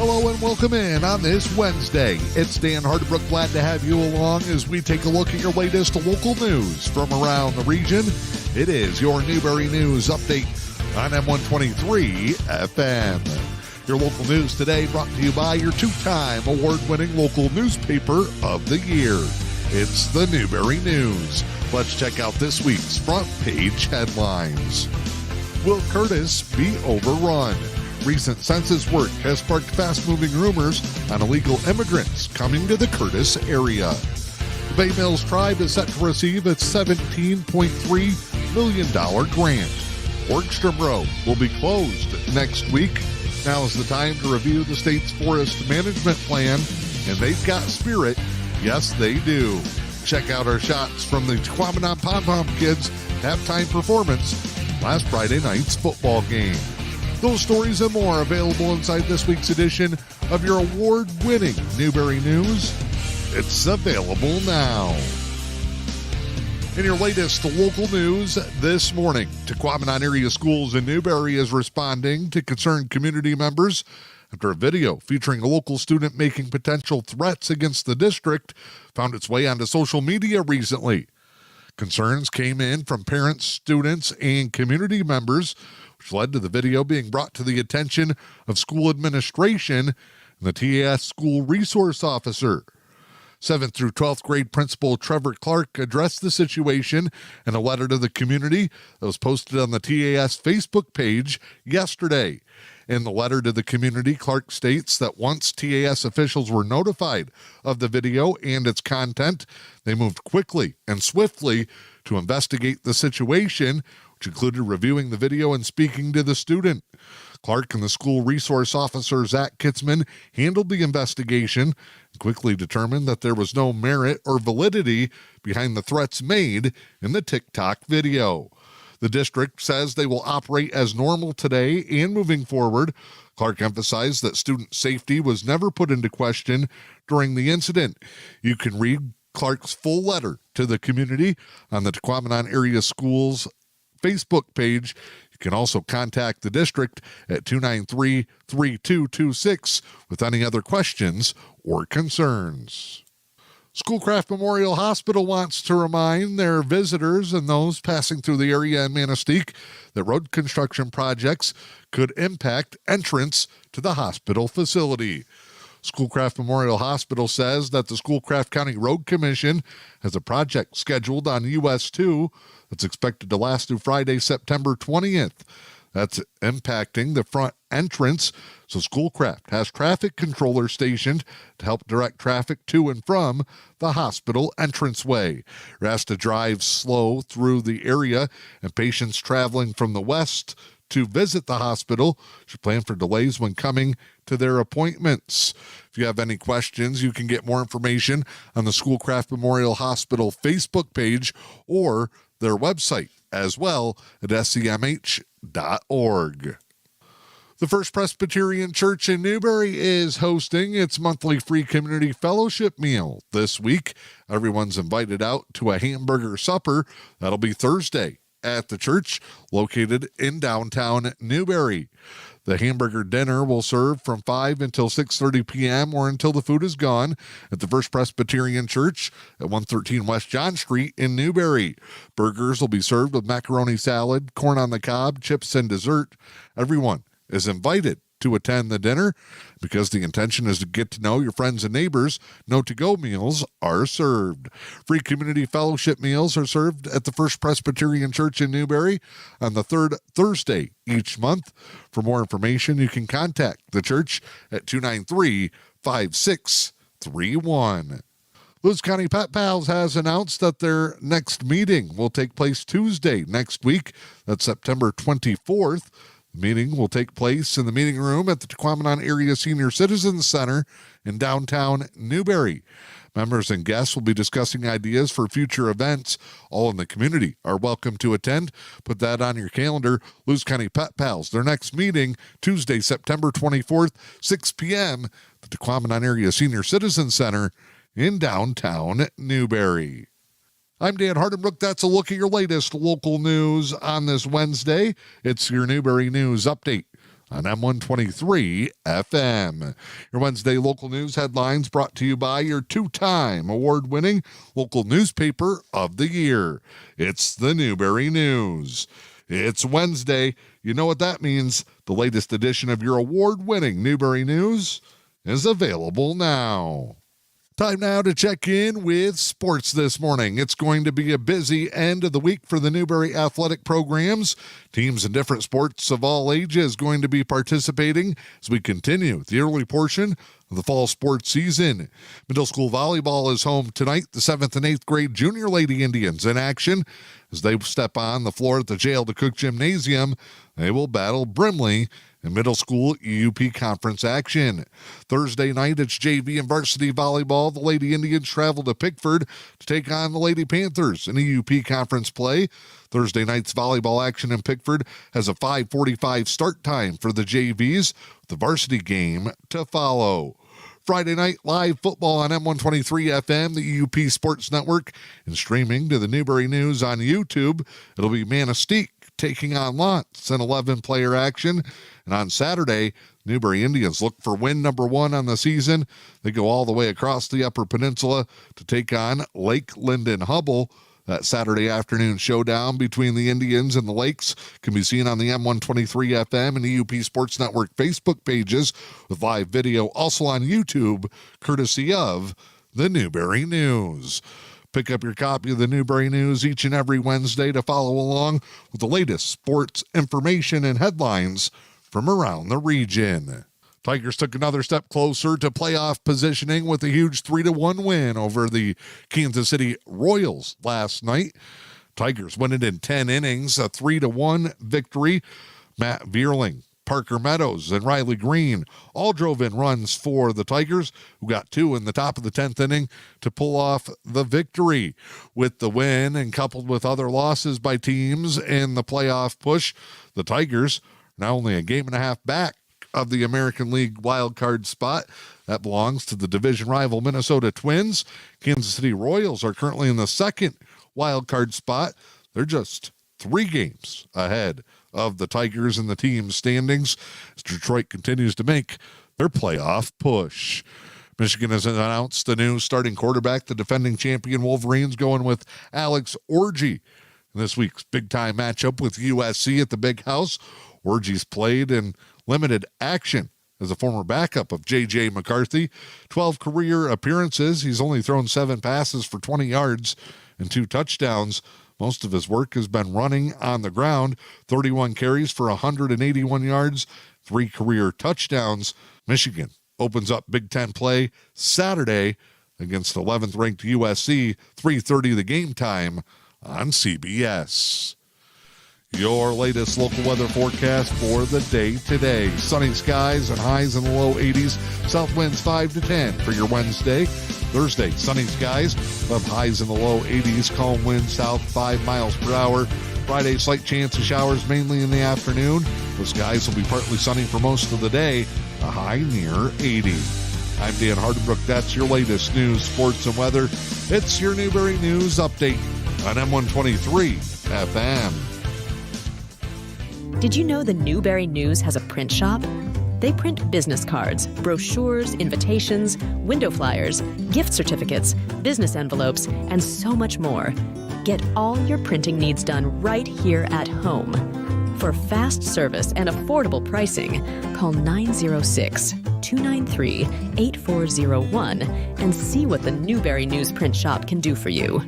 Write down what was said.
Hello and welcome in on this Wednesday. It's Dan Hardebrook, glad to have you along as we take a look at your latest local news from around the region. It is your Newberry News Update on M123 FM. Your local news today brought to you by your two-time award-winning local newspaper of the year. It's the Newberry News. Let's check out this week's front page headlines. Will Curtis be overrun? Recent census work has sparked fast-moving rumors on illegal immigrants coming to the Curtis area. The Bay Mills Tribe is set to receive its $17.3 million grant. Orkstrom Road will be closed next week. Now is the time to review the state's forest management plan, and they've got spirit. Yes, they do. Check out our shots from the Tahquamenon Pom-Pom Kids halftime performance last Friday night's football game. Those stories and more available inside this week's edition of your award-winning Newberry News. It's available now. In your latest local news this morning, Tahquamenon Area Schools in Newberry is responding to concerned community members after a video featuring a local student making potential threats against the district found its way onto social media recently. Concerns came in from parents, students, and community members, which led to the video being brought to the attention of school administration and the TAS school resource officer. 7th through 12th grade principal Trevor Clark addressed the situation in a letter to the community that was posted on the TAS Facebook page yesterday. In the letter to the community, Clark states that once TAS officials were notified of the video and its content, they moved quickly and swiftly to investigate the situation, which included reviewing the video and speaking to the student. Clark and the school resource officer, Zach Kitzman, handled the investigation and quickly determined that there was no merit or validity behind the threats made in the TikTok video. The district says they will operate as normal today and moving forward. Clark emphasized that student safety was never put into question during the incident. You can read Clark's full letter to the community on the Tahquamenon Area Schools Facebook page. You can also contact the district at 293-3226 with any other questions or concerns. Schoolcraft Memorial Hospital wants to remind their visitors and those passing through the area in Manistique that road construction projects could impact entrance to the hospital facility. Schoolcraft Memorial Hospital says that the Schoolcraft County Road Commission has a project scheduled on US 2 that's expected to last through Friday, September 20th. That's impacting the front entrance, so Schoolcraft has traffic controllers stationed to help direct traffic to and from the hospital entranceway. You're asked to drive slow through the area, and patients traveling from the west to visit the hospital should plan for delays when coming to their appointments. If you have any questions, you can get more information on the Schoolcraft Memorial Hospital Facebook page or their website as well at scmh.org. The First Presbyterian Church in Newberry is hosting its monthly free community fellowship meal this week. Everyone's invited out to a hamburger supper. That'll be Thursday at the church located in downtown Newberry. The hamburger dinner will serve from 5 until 6:30 p.m. or until the food is gone at the First Presbyterian Church at 113 West John Street in Newberry. Burgers will be served with macaroni salad, corn on the cob, chips, and dessert. Everyone is invited to attend the dinner because the intention is to get to know your friends and neighbors. No to-go meals are served. Free community fellowship meals are served at the First Presbyterian Church in Newberry on the third Thursday each month. For more information, you can contact the church at 293-5631. Lewis County Pet Pals has announced that their next meeting will take place Tuesday next week. That's September 24th. The meeting will take place in the meeting room at the Tahquamenon Area Senior Citizens Center in downtown Newberry. Members and guests will be discussing ideas for future events. All in the community are welcome to attend. Put that on your calendar. Lewis County Pet Pals, their next meeting, Tuesday, September 24th, 6 p.m., at the Tahquamenon Area Senior Citizens Center in downtown Newberry. I'm Dan Hardenbrook. That's a look at your latest local news on this Wednesday. It's your Newberry News Update. on M123 FM. Your Wednesday local news headlines brought to you by your two-time award-winning local newspaper of the year. It's the Newberry News. It's Wednesday. You know what that means. The latest edition of your award-winning Newberry News is available now. Time now to check in with sports this morning. It's going to be a busy end of the week for the Newberry athletic programs. Teams in different sports of all ages going to be participating as we continue the early portion of the fall sports season. Middle school volleyball is home tonight. The 7th and 8th grade Junior Lady Indians in action as they step on the floor at the Jail to Cook Gymnasium. They will battle Brimley in middle school EUP conference action. Thursday night, it's JV and varsity volleyball. The Lady Indians travel to Pickford to take on the Lady Panthers in EUP conference play. Thursday night's volleyball action in Pickford has a 5:45 start time for the JVs, with the varsity game to follow. Friday night live football on M123 FM, the EUP Sports Network, and streaming to the Newberry News on YouTube. It'll be Manistique taking on Lantz in 11-player action. And on Saturday, Newberry Indians look for win number 1 on the season. They go all the way across the Upper Peninsula to take on Lake Linden-Hubble. That Saturday afternoon showdown between the Indians and the Lakes can be seen on the M123 FM and EUP Sports Network Facebook pages with live video also on YouTube, courtesy of the Newberry News. Pick up your copy of the Newberry News each and every Wednesday to follow along with the latest sports information and headlines from around the region. Tigers took another step closer to playoff positioning with a huge 3-1 win over the Kansas City Royals last night. Tigers win it in 10 innings, a 3-1 victory. Matt Vierling, Parker Meadows, and Riley Green all drove in runs for the Tigers, who got 2 in the top of the 10th inning to pull off the victory. With the win and coupled with other losses by teams in the playoff push, the Tigers are now only a game and a half back of the American League wildcard spot. That belongs to the division rival Minnesota Twins. Kansas City Royals are currently in the second wildcard spot. They're just 3 games ahead of the Tigers in the team standings as Detroit continues to make their playoff push. Michigan has announced the new starting quarterback. The defending champion Wolverines going with Alex Orji in this week's big-time matchup with USC at the Big House. Orji's played in limited action as a former backup of J.J. McCarthy. 12 career appearances. He's only thrown 7 passes for 20 yards and 2 touchdowns. Most of his work has been running on the ground. 31 carries for 181 yards, 3 career touchdowns. Michigan opens up Big Ten play Saturday against 11th-ranked USC, 3:30 the game time on CBS. Your latest local weather forecast for the day today. Sunny skies and highs in the low 80s. South winds 5 to 10 for your Wednesday. Thursday, sunny skies, above highs in the low 80s. Calm winds south 5 miles per hour. Friday, slight chance of showers mainly in the afternoon. The skies will be partly sunny for most of the day. A high near 80. I'm Dan Hardebrook. That's your latest news, sports, and weather. It's your Newberry News Update on M123 FM. Did you know the Newberry News has a print shop? They print business cards, brochures, invitations, window flyers, gift certificates, business envelopes, and so much more. Get all your printing needs done right here at home. For fast service and affordable pricing, call 906-293-8401 and see what the Newberry News Print Shop can do for you.